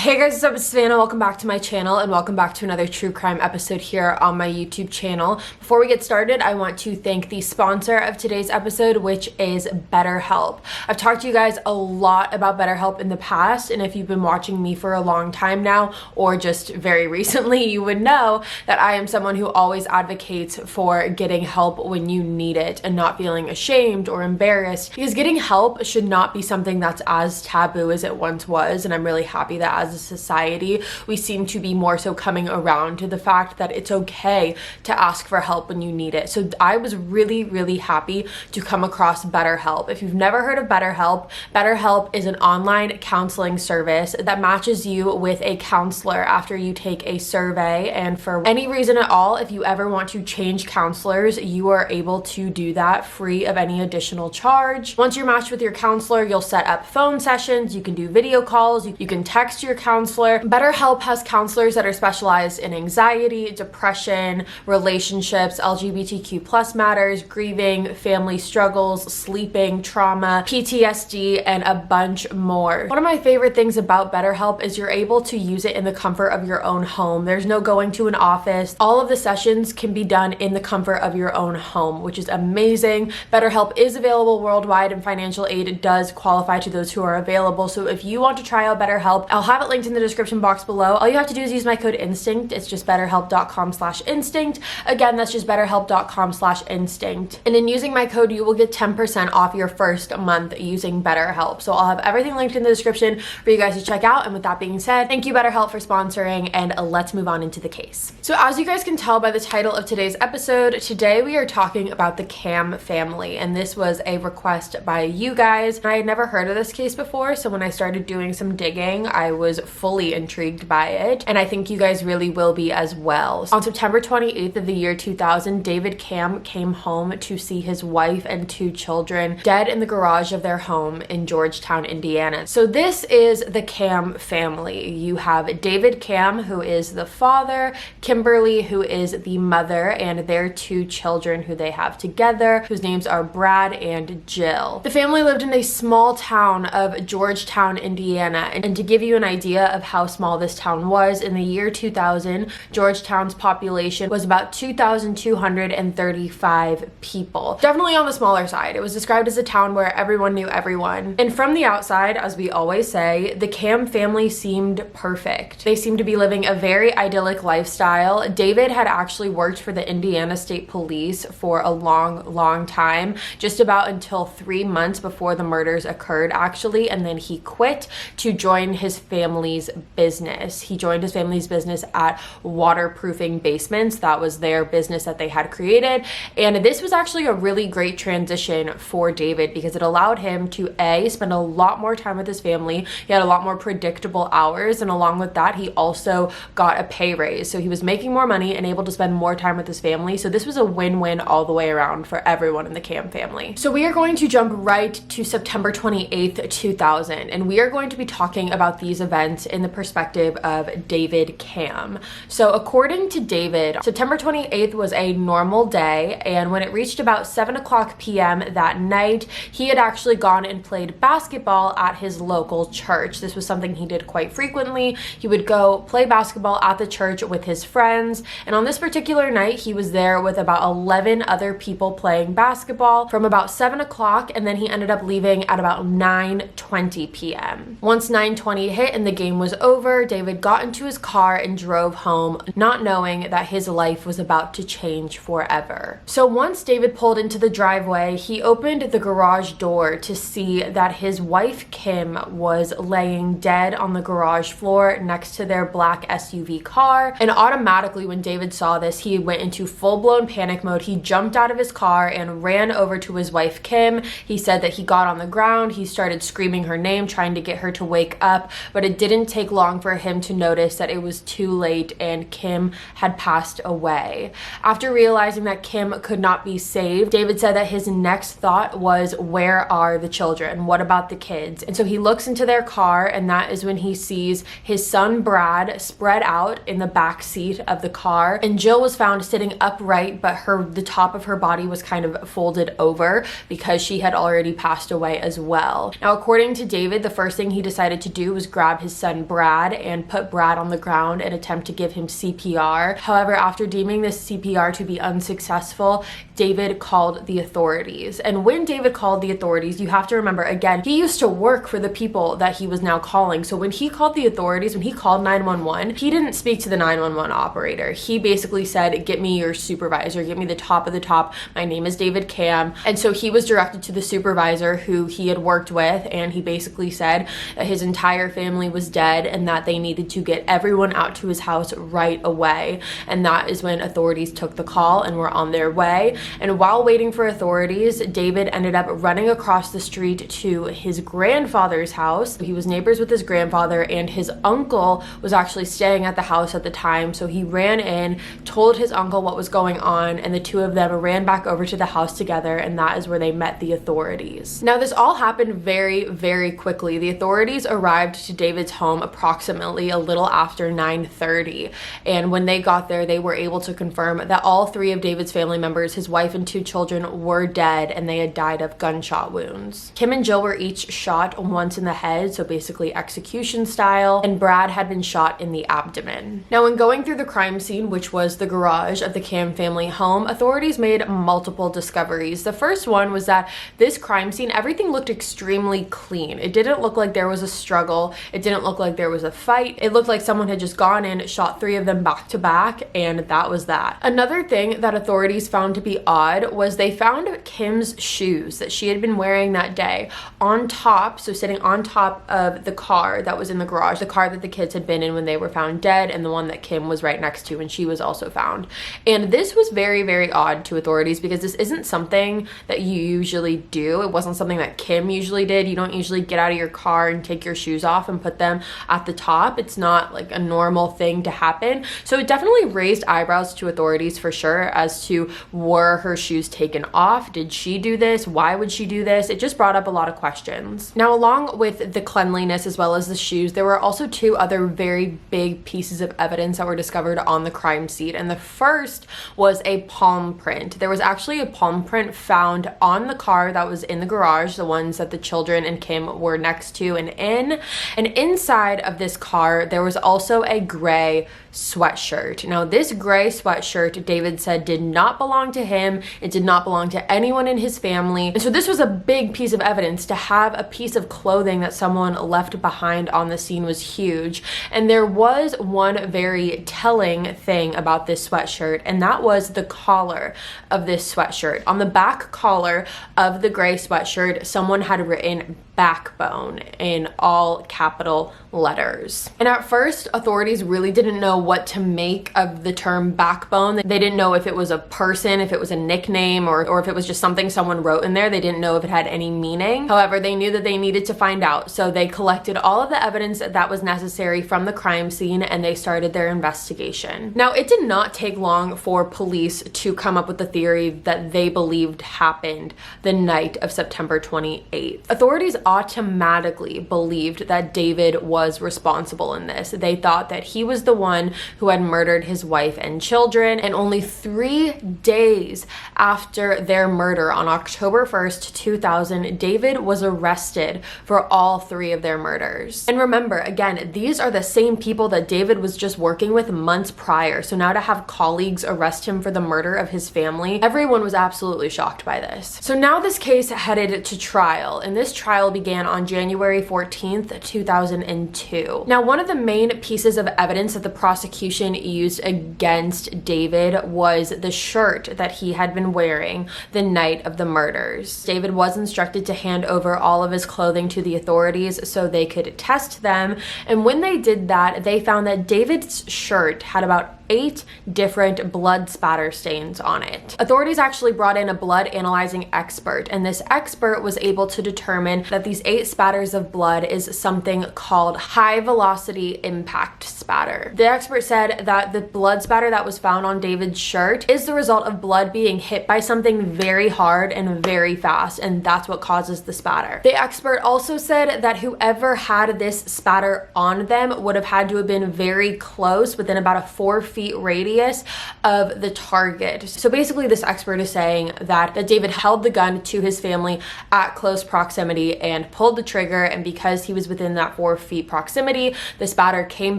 Hey guys, what's up? It's Savannah. Welcome back to my channel and welcome back to another true crime episode here on my YouTube channel. Before we get started, I want to thank the sponsor of today's episode, which is BetterHelp. I've talked to you guys a lot about BetterHelp in the past, and if you've been watching me for a long time now or just very recently, you would know that I am someone who always advocates for getting help when you need it and not feeling ashamed or embarrassed, because getting help should not be something that's as taboo as it once was, and I'm really happy that as a society we seem to be more so coming around to the fact that it's okay to ask for help when you need it. So I was really happy to come across BetterHelp. If you've never heard of BetterHelp, BetterHelp is an online counseling service that matches you with a counselor after you take a survey, and for any reason at all, if you ever want to change counselors, you are able to do that free of any additional charge. Once you're matched with your counselor, you'll set up phone sessions, you can do video calls, you can text your counselor. BetterHelp has counselors that are specialized in anxiety, depression, relationships, LGBTQ+ matters, grieving, family struggles, sleeping, trauma, PTSD, and a bunch more. One of my favorite things about BetterHelp is you're able to use it in the comfort of your own home. There's no going to an office. All of the sessions can be done in the comfort of your own home, which is amazing. BetterHelp is available worldwide, and financial aid does qualify to those who are available. So if you want to try out BetterHelp, I'll have it linked in the description box below. All you have to do is use my code INSTINCT. It's just betterhelp.com/instinct. Again, that's just betterhelp.com/instinct. And in using my code, you will get 10% off your first month using BetterHelp. So I'll have everything linked in the description for you guys to check out. And with that being said, thank you BetterHelp for sponsoring, and let's move on into the case. So as you guys can tell by the title of today's episode, today we are talking about the Camm family, and this was a request by you guys. I had never heard of this case before, so when I started doing some digging, I was fully intrigued by it, and I think you guys really will be as well. On September 28th of the year 2000, David Camm came home to see his wife and 2 children dead in the garage of their home in Georgetown, Indiana. So this is the Camm family. You have David Camm, who is the father, Kimberly, who is the mother, and their 2 children who they have together, whose names are Brad and Jill. The family lived in a small town of Georgetown, Indiana, and to give you an idea of how small this town was, in the year 2000, Georgetown's population was about 2,235 people. Definitely on the smaller side. It was described as a town where everyone knew everyone. And from the outside, as we always say, the Camm family seemed perfect. They seemed to be living a very idyllic lifestyle. David had actually worked for the Indiana State Police for a long time, just about until 3 months before the murders occurred actually, and then he quit to join his family's business. He joined his family's business at waterproofing basements. That was their business that they had created, and this was actually a really great transition for David because it allowed him to spend a lot more time with his family. He had a lot more predictable hours, and along with that, he also got a pay raise. So he was making more money and able to spend more time with his family. So this was a win-win all the way around for everyone in the Camm family. So we are going to jump right to September 28th, 2000, and we are going to be talking about these events in the perspective of David Camm. So according to David, September 28th was a normal day, and when it reached about 7:00 p.m. that night, he had actually gone and played basketball at his local church. This was something he did quite frequently. He would go play basketball at the church with his friends, and on this particular night, he was there with about 11 other people playing basketball from about 7:00, and then he ended up leaving at about 9:20 p.m. Once 9:20 hit and the game was over, David got into his car and drove home, not knowing that his life was about to change forever. So once David pulled into the driveway, he opened the garage door to see that his wife Kim was laying dead on the garage floor next to their black SUV car, and automatically when David saw this, he went into full-blown panic mode. He jumped out of his car and ran over to his wife Kim. He said that he got on the ground, he started screaming her name, trying to get her to wake up, but it didn't take long for him to notice that it was too late and Kim had passed away. After realizing that Kim could not be saved, David said that his next thought was, where are the children? What about the kids? And so he looks into their car, and that is when he sees his son Brad spread out in the back seat of the car, and Jill was found sitting upright, but the top of her body was kind of folded over because she had already passed away as well. Now, according to David, the first thing he decided to do was grab his son Brad and put Brad on the ground and attempt to give him CPR. However, after deeming this CPR to be unsuccessful, David called the authorities. And when David called the authorities, you have to remember, again, he used to work for the people that he was now calling. So when he called the authorities, when he called 911, he didn't speak to the 911 operator. He basically said, get me your supervisor, get me the top of the top. My name is David Camm. And so he was directed to the supervisor who he had worked with, and he basically said that his entire family was dead and that they needed to get everyone out to his house right away. And that is when authorities took the call and were on their way. And while waiting for authorities, David ended up running across the street to his grandfather's house. He was neighbors with his grandfather, and his uncle was actually staying at the house at the time. So he ran in, told his uncle what was going on, and the two of them ran back over to the house together, and that is where they met the authorities. Now, this all happened very, very quickly. The authorities arrived to David's home approximately a little after 9:30, and when they got there, they were able to confirm that all three of David's family members, his wife and two children, were dead, and they had died of gunshot wounds. Kim and Jill were each shot once in the head, so basically execution style, and Brad had been shot in the abdomen. Now, when going through the crime scene, which was the garage of the Camm family home, authorities made multiple discoveries. The first one was that this crime scene, everything looked extremely clean. It didn't look like there was a struggle. It didn't look like there was a fight. It looked like someone had just gone in, shot three of them back to back, and that was that. Another thing that authorities found to be odd was they found Kim's shoes that she had been wearing that day on top, so sitting on top of the car that was in the garage, the car that the kids had been in when they were found dead, and the one that Kim was right next to when she was also found. And this was very, very odd to authorities because this isn't something that you usually do. It wasn't something that Kim usually did. You don't usually get out of your car and take your shoes off and put them at the top. It's not like a normal thing to happen. So it definitely raised eyebrows to authorities for sure as to, were her shoes taken off? Did she do this? Why would she do this? It just brought up a lot of questions. Now, along with the cleanliness as well as the shoes, there were also two other very big pieces of evidence that were discovered on the crime scene. And the first was a palm print. There was actually a palm print found on the car that was in the garage, the ones that the children and Kim were next to and in. And inside of this car, there was also a gray sweatshirt. Now, this gray sweatshirt, David said, did not belong to him. It did not belong to anyone in his family. And so this was a big piece of evidence. To have a piece of clothing that someone left behind on the scene was huge. And there was one very telling thing about this sweatshirt, and that was the collar of this sweatshirt. On the back collar of the gray sweatshirt, someone had written backbone in all capital letters. And at first, authorities really didn't know what to make of the term backbone. They didn't know if it was a person, if it was a nickname, or if it was just something someone wrote in there. They didn't know if it had any meaning. However, they knew that they needed to find out. So they collected all of the evidence that was necessary from the crime scene, and they started their investigation. Now, it did not take long for police to come up with the theory that they believed happened the night of September 28th. Authorities automatically believed that David was responsible in this. They thought that he was the one who had murdered his wife and children, and only 3 days after their murder on October 1st, 2000, David was arrested for all 3 of their murders. And remember, again, these are the same people that David was just working with months prior. So now to have colleagues arrest him for the murder of his family, everyone was absolutely shocked by this. So now this case headed to trial, and this trial began on January 14th, 2002. Now, one of the main pieces of evidence that the prosecution used against David was the shirt that he had been wearing the night of the murders. David was instructed to hand over all of his clothing to the authorities so they could test them, and when they did that, they found that David's shirt had about 8 different blood spatter stains on it. Authorities actually brought in a blood analyzing expert, and this expert was able to determine that these 8 spatters of blood is something called high velocity impact spatter. The expert said that the blood spatter that was found on David's shirt is the result of blood being hit by something very hard and very fast, and that's what causes the spatter. The expert also said that whoever had this spatter on them would have had to have been very close, within about a 4 4-feet radius of the target. So basically this expert is saying that David held the gun to his family at close proximity and pulled the trigger, and because he was within that 4 feet proximity, the spatter came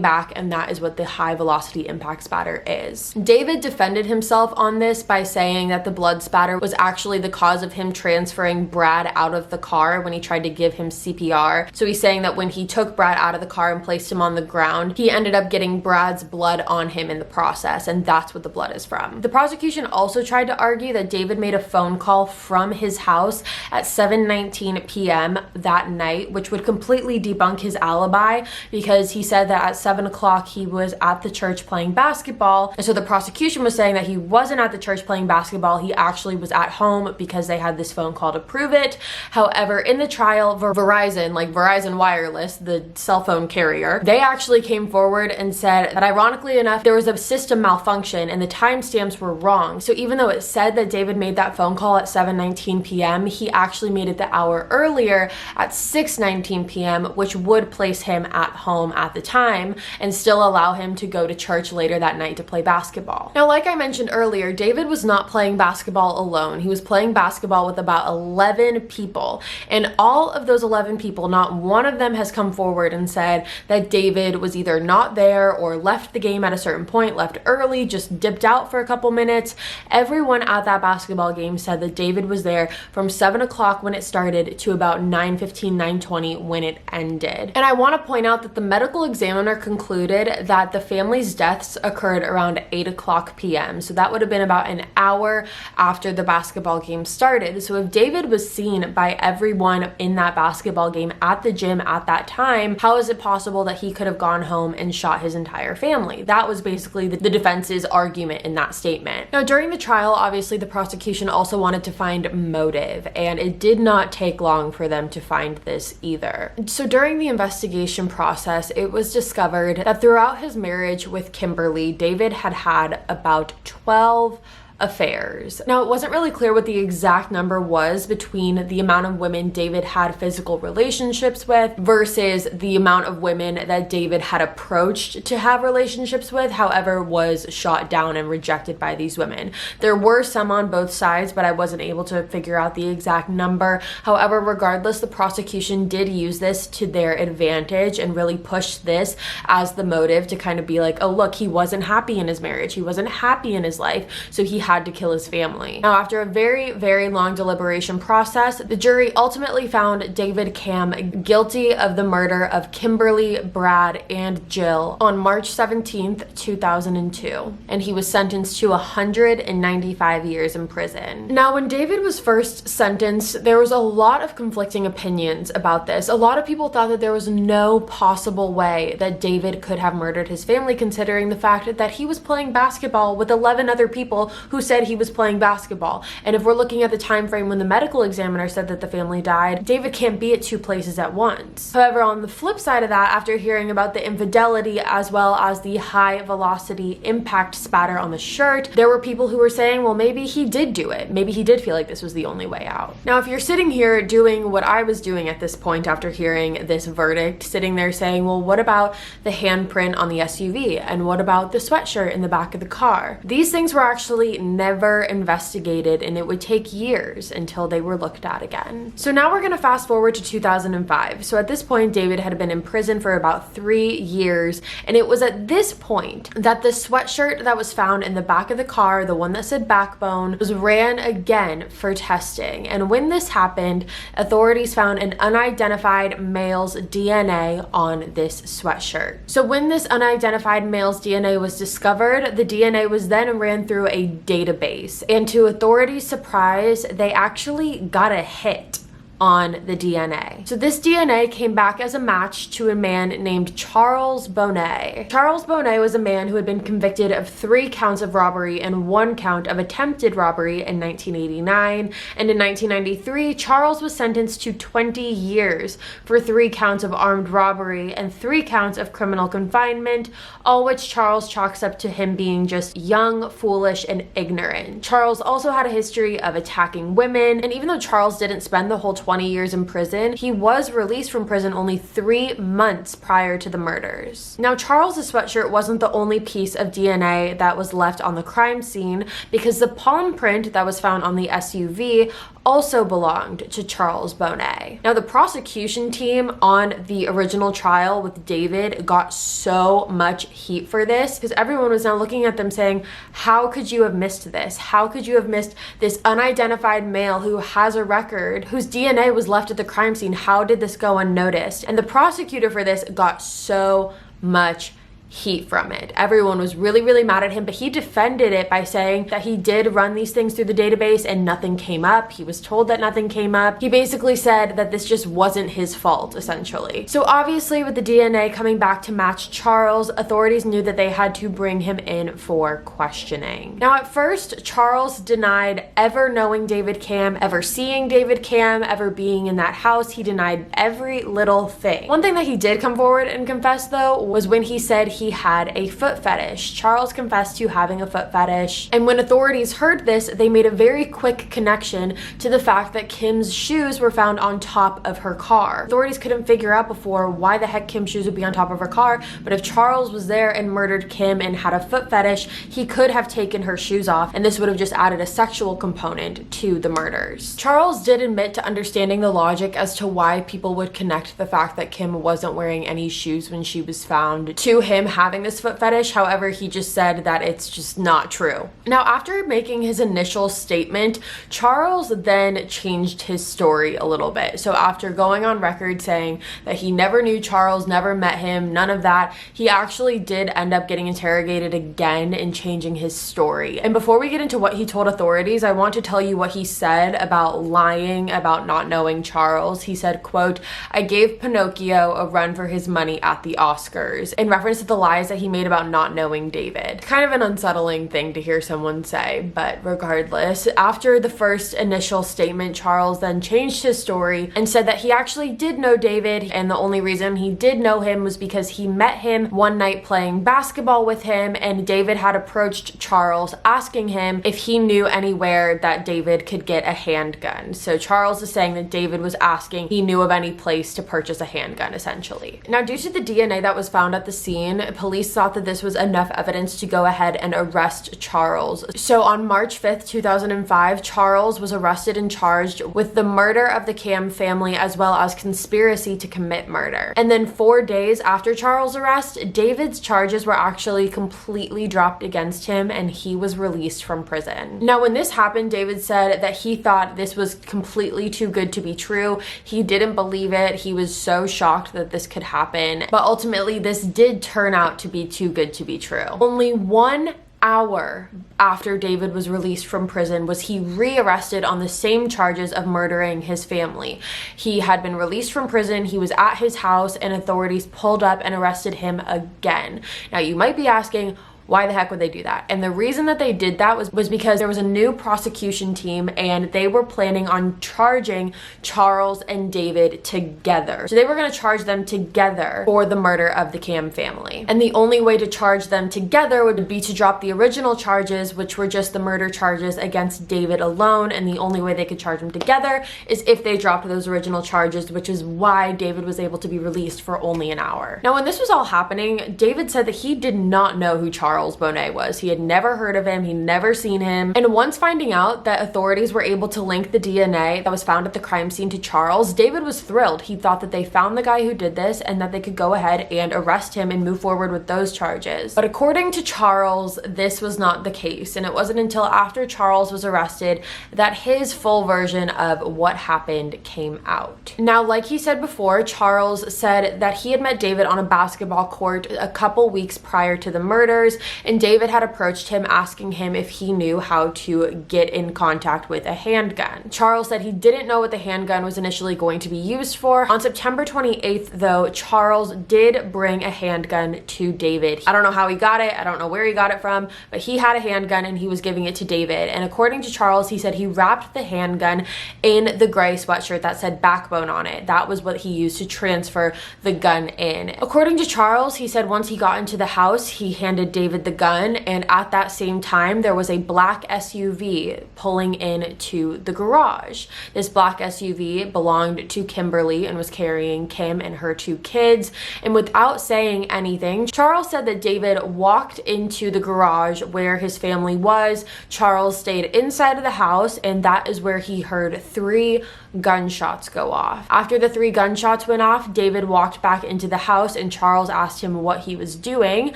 back, and that is what the high velocity impact spatter is. David defended himself on this by saying that the blood spatter was actually the cause of him transferring Brad out of the car when he tried to give him CPR. So he's saying that when he took Brad out of the car and placed him on the ground, he ended up getting Brad's blood on him in the process, and that's what the blood is from. The prosecution also tried to argue that David made a phone call from his house at 7:19 p.m. that night, which would completely debunk his alibi, because he said that at 7 o'clock he was at the church playing basketball. And so the prosecution was saying that he wasn't at the church playing basketball, he actually was at home because they had this phone call to prove it. However, in the trial, Verizon, like Verizon Wireless, the cell phone carrier, they actually came forward and said that ironically enough, there was a system malfunction and the timestamps were wrong. So even though it said that David made that phone call at 7:19 p.m., he actually made it the hour earlier at 6:19 p.m., which would place him at home at the time and still allow him to go to church later that night to play basketball. Now, like I mentioned earlier, David was not playing basketball alone. He was playing basketball with about 11 people, and all of those 11 people, not one of them has come forward and said that David was either not there or left the game at a certain point, left early, just dipped out for a couple minutes. Everyone at that basketball game said that David was there from 7 o'clock when it started to about 9:15, 9:20 when it ended. And I want to point out that the medical examiner concluded that the family's deaths occurred around 8 o'clock p.m. So that would have been about an hour after the basketball game started. So if David was seen by everyone in that basketball game at the gym at that time, how is it possible that he could have gone home and shot his entire family? That was basically the defense's argument in that statement. Now, during the trial, obviously the prosecution also wanted to find motive, and it did not take long for them to find this either. So during the investigation process, it was discovered that throughout his marriage with Kimberly, David had had about 12 affairs. Now, it wasn't really clear what the exact number was between the amount of women David had physical relationships with versus the amount of women that David had approached to have relationships with, however, was shot down and rejected by these women. There were some on both sides, but I wasn't able to figure out the exact number. However, regardless, the prosecution did use this to their advantage and really push this as the motive to kind of be like, oh, look, he wasn't happy in his marriage. He wasn't happy in his life, so he had to kill his family. Now, after a very, very long deliberation process, the jury ultimately found David Camm guilty of the murder of Kimberly, Brad, and Jill on March 17th, 2002, and he was sentenced to 195 years in prison. Now, when David was first sentenced, there was a lot of conflicting opinions about this. A lot of people thought that there was no possible way that David could have murdered his family, considering the fact that he was playing basketball with 11 other people who said he was playing basketball. And if we're looking at the time frame when the medical examiner said that the family died, David can't be at two places at once. However, on the flip side of that, after hearing about the infidelity as well as the high velocity impact spatter on the shirt, there were people who were saying, well, maybe he did do it. Maybe he did feel like this was the only way out. Now, if you're sitting here doing what I was doing at this point after hearing this verdict, sitting there saying, well, what about the handprint on the SUV? And what about the sweatshirt in the back of the car? These things were actually never investigated, and it would take years until they were looked at again. So now we're gonna fast forward to 2005. So at this point, David had been in prison for about 3 years, and it was at this point that the sweatshirt that was found in the back of the car, the one that said backbone, was ran again for testing. And when this happened, authorities found an unidentified male's DNA on this sweatshirt. So when this unidentified male's DNA was discovered, the DNA was then ran through a database, and to authorities' surprise, they actually got a hit on the DNA. So this DNA came back as a match to a man named Charles Boney. Charles Boney was a man who had been convicted of 3 counts of robbery and 1 count of attempted robbery in 1989. And in 1993, Charles was sentenced to 20 years for 3 counts of armed robbery and 3 counts of criminal confinement, all which Charles chalks up to him being just young, foolish, and ignorant. Charles also had a history of attacking women, and even though Charles didn't spend the whole 20 years in prison, he was released from prison only 3 months prior to the murders. Now, Charles's sweatshirt wasn't the only piece of DNA that was left on the crime scene, because the palm print that was found on the SUV also belonged to Charles Boney. Now, the prosecution team on the original trial with David got so much heat for this, because everyone was now looking at them saying, how could you have missed this? How could you have missed this unidentified male who has a record, whose DNA was left at the crime scene? How did this go unnoticed? And the prosecutor for this got so much heat from it. Everyone was really mad at him, but he defended it by saying that he did run these things through the database and nothing came up. He was told that nothing came up. He basically said that this just wasn't his fault, essentially. So obviously, with the DNA coming back to match Charles, authorities knew that they had to bring him in for questioning. Now, at first, Charles denied ever knowing David Camm, ever seeing David Camm, ever being in that house. He denied every little thing. One thing that he did come forward and confess, though, was when he said he had a foot fetish. Charles confessed to having a foot fetish, and when authorities heard this, they made a very quick connection to the fact that Kim's shoes were found on top of her car. Authorities couldn't figure out before why the heck Kim's shoes would be on top of her car, but if Charles was there and murdered Kim and had a foot fetish, he could have taken her shoes off, and this would have just added a sexual component to the murders. Charles did admit to understanding the logic as to why people would connect the fact that Kim wasn't wearing any shoes when she was found to him having this foot fetish. However, he just said that it's just not true. Now, after making his initial statement, Charles then changed his story a little bit. So after going on record saying that he never knew Charles, never met him, none of that, he actually did end up getting interrogated again and changing his story. And before we get into what he told authorities, I want to tell you what he said about lying about not knowing Charles. He said, quote, "I gave Pinocchio a run for his money at the Oscars," in reference to the lies that he made about not knowing David. Kind of an unsettling thing to hear someone say, but regardless, after the first initial statement, Charles then changed his story and said that he actually did know David, and the only reason he did know him was because he met him one night playing basketball with him, and David had approached Charles asking him if he knew anywhere that David could get a handgun. So Charles is saying that David was asking he knew of any place to purchase a handgun, essentially. Now, due to the DNA that was found at the scene, police thought that this was enough evidence to go ahead and arrest Charles. So on March 5th, 2005, Charles was arrested and charged with the murder of the Camm family as well as conspiracy to commit murder. And then 4 days after Charles' arrest, David's charges were actually completely dropped against him and he was released from prison. Now, when this happened, David said that he thought this was completely too good to be true. He didn't believe it. He was so shocked that this could happen. But ultimately, this did turn out to be too good to be true. Only 1 hour after David was released from prison was he rearrested on the same charges of murdering his family. He had been released from prison, he was at his house, and authorities pulled up and arrested him again. Now, you might be asking, why the heck would they do that? And the reason that they did that was because there was a new prosecution team and they were planning on charging Charles and David together. So they were going to charge them together for the murder of the Camm family. And the only way to charge them together would be to drop the original charges, which were just the murder charges against David alone. And the only way they could charge them together is if they dropped those original charges, which is why David was able to be released for only an hour. Now, when this was all happening, David said that he did not know who Charles Boney was. He had never heard of him. He'd never seen him. And once finding out that authorities were able to link the DNA that was found at the crime scene to Charles, David was thrilled. He thought that they found the guy who did this and that they could go ahead and arrest him and move forward with those charges. But according to Charles, this was not the case. And it wasn't until after Charles was arrested that his full version of what happened came out. Now, like he said before, Charles said that he had met David on a basketball court a couple weeks prior to the murders, and David had approached him asking him if he knew how to get in contact with a handgun. Charles said he didn't know what the handgun was initially going to be used for. On September 28th, though, Charles did bring a handgun to David. I don't know how he got it. I don't know where he got it from, but he had a handgun and he was giving it to David. And according to Charles, he said he wrapped the handgun in the gray sweatshirt that said Backbone on it. That was what he used to transfer the gun in. According to Charles, he said once he got into the house, he handed David David the gun, and at that same time there was a black SUV pulling into the garage. This black SUV belonged to Kimberly and was carrying Kim and her 2 kids, and without saying anything, Charles said that David walked into the garage where his family was. Charles stayed inside of the house, and that is where he heard 3 gunshots go off. After the 3 gunshots went off, David walked back into the house and Charles asked him what he was doing,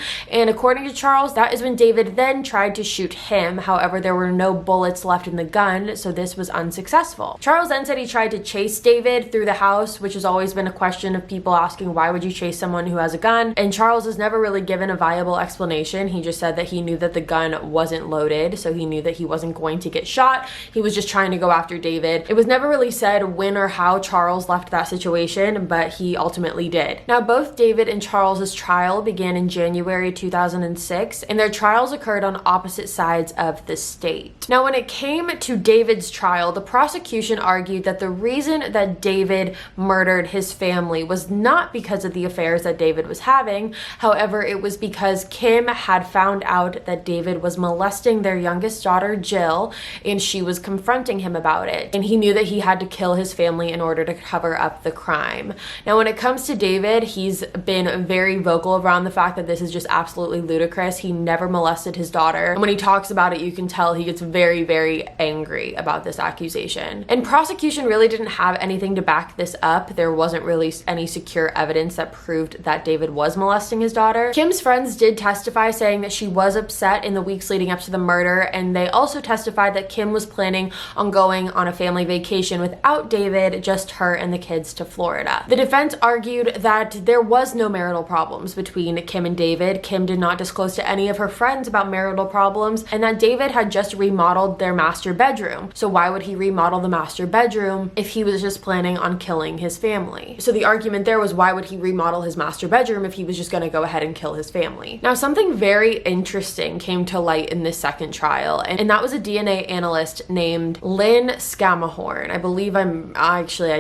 and according to Charles, that is when David then tried to shoot him. However, there were no bullets left in the gun, so this was unsuccessful. Charles then said he tried to chase David through the house, which has always been a question of people asking, why would you chase someone who has a gun? And Charles has never really given a viable explanation. He just said that he knew that the gun wasn't loaded, so he knew that he wasn't going to get shot. He was just trying to go after David. It was never really said when or how Charles left that situation, but he ultimately did. Now, both David and Charles's trial began in January 2006, and their trials occurred on opposite sides of the state. Now, when it came to David's trial, the prosecution argued that the reason that David murdered his family was not because of the affairs that David was having. However, it was because Kim had found out that David was molesting their youngest daughter, Jill, and she was confronting him about it. And he knew that he had to kill his family in order to cover up the crime. Now, when it comes to David, he's been very vocal around the fact that this is just absolutely ludicrous. He never molested his daughter. And when he talks about it, you can tell he gets very, very angry about this accusation. And prosecution really didn't have anything to back this up. There wasn't really any secure evidence that proved that David was molesting his daughter. Kim's friends did testify, saying that she was upset in the weeks leading up to the murder, and they also testified that Kim was planning on going on a family vacation without David, just her and the kids, to Florida. The defense argued that there was no marital problems between Kim and David. Kim did not disclose to any of her friends about marital problems, and that David had just remodeled their master bedroom. So why would he remodel the master bedroom if he was just planning on killing his family? So the argument there was, why would he remodel his master bedroom if he was just going to go ahead and kill his family? Now, something very interesting came to light in this second trial, and that was a DNA analyst named Lynn Scamahorn. I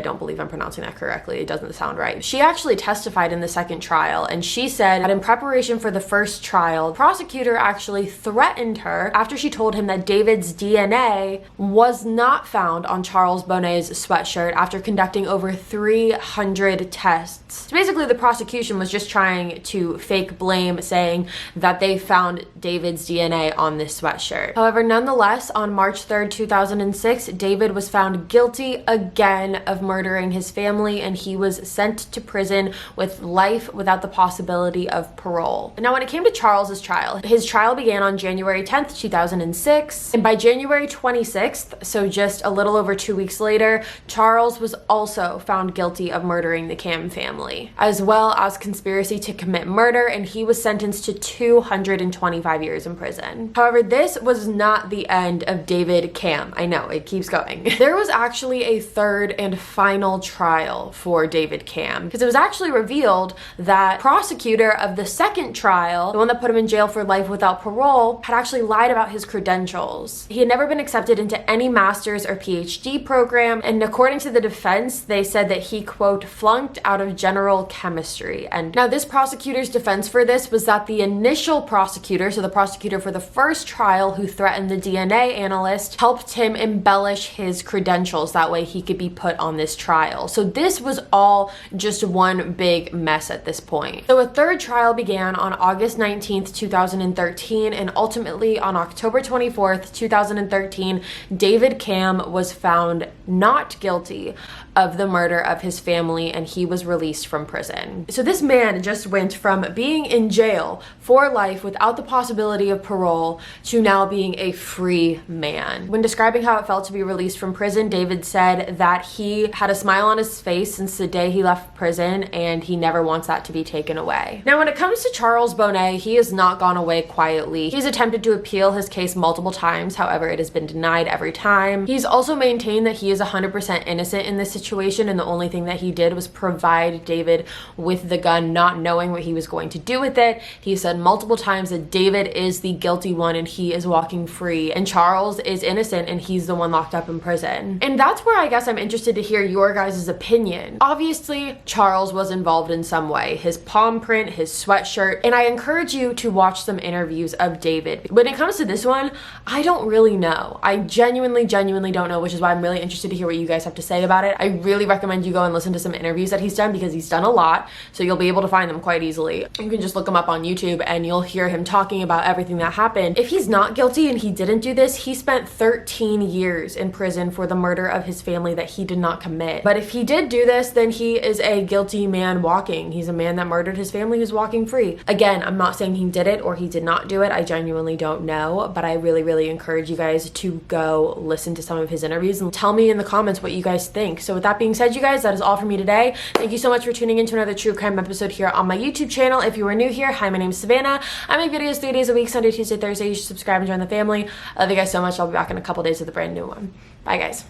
don't believe I'm pronouncing that correctly. It doesn't sound right. She actually testified in the second trial, and she said that in preparation for the first trial, the prosecutor actually threatened her after she told him that David's DNA was not found on Charles Boney's sweatshirt after conducting over 300 tests. So basically, the prosecution was just trying to fake blame, saying that they found David's DNA on this sweatshirt. However, nonetheless, on March 3rd, 2006, David was found guilty again of murdering his family, and he was sent to prison with life without the possibility of parole. Now, when it came to Charles's trial, his trial began on January 10th, 2006, and by January 26th, so just a little over 2 weeks later, Charles was also found guilty of murdering the Camm family, as well as conspiracy to commit murder, and he was sentenced to 225 years in prison. However, this was not the end of David Camm. I know, it keeps going. There was actually a third and final trial for David Camm, because it was actually revealed that prosecutor of the second trial, the one that put him in jail for life without parole, had actually lied about his credentials. He had never been accepted into any master's or PhD program, and according to the defense, they said that he, quote, flunked out of general chemistry. And now this prosecutor's defense for this was that the initial prosecutor, so the prosecutor for the first trial who threatened the DNA analyst, helped him embellish his credentials. That way he could be put on this trial. So this was all just one big mess at this point. So a third trial began on August 19th, 2013, and ultimately on October 24th, 2013, David Camm was found not guilty of the murder of his family, and he was released from prison. So this man just went from being in jail for life without the possibility of parole to now being a free man. When describing how it felt to be released from prison, David said that he had a smile on his face since the day he left prison, and he never wants that to be taken away. Now, when it comes to Charles Boney, he has not gone away quietly. He's attempted to appeal his case multiple times, however, it has been denied every time. He's also maintained that he is is 100% innocent in this situation, and the only thing that he did was provide David with the gun, not knowing what he was going to do with it. He said multiple times that David is the guilty one and he is walking free, and Charles is innocent and he's the one locked up in prison. And that's where I guess I'm interested to hear your guys' opinion. Obviously, Charles was involved in some way. His palm print, his sweatshirt, and I encourage you to watch some interviews of David. When it comes to this one, I don't really know. I genuinely don't know, which is why I'm really interested to hear what you guys have to say about it. I really recommend you go and listen to some interviews that he's done, because he's done a lot, so you'll be able to find them quite easily. You can just look him up on YouTube and you'll hear him talking about everything that happened. If he's not guilty and he didn't do this, he spent 13 years in prison for the murder of his family that he did not commit. But if he did do this, then he is a guilty man walking. He's a man that murdered his family who's walking free. Again, I'm not saying he did it or he did not do it. I genuinely don't know, but I really encourage you guys to go listen to some of his interviews and tell me in the comments what you guys think. So with that being said, you guys, that is all for me today. Thank you so much for tuning into another true crime episode here on my YouTube channel. If you are new here, hi, my name is Savannah. I make videos 3 days a week, Sunday, Tuesday, Thursday. You should subscribe and join the family. I love you guys so much. I'll be back in a couple days with a brand new one. Bye, guys.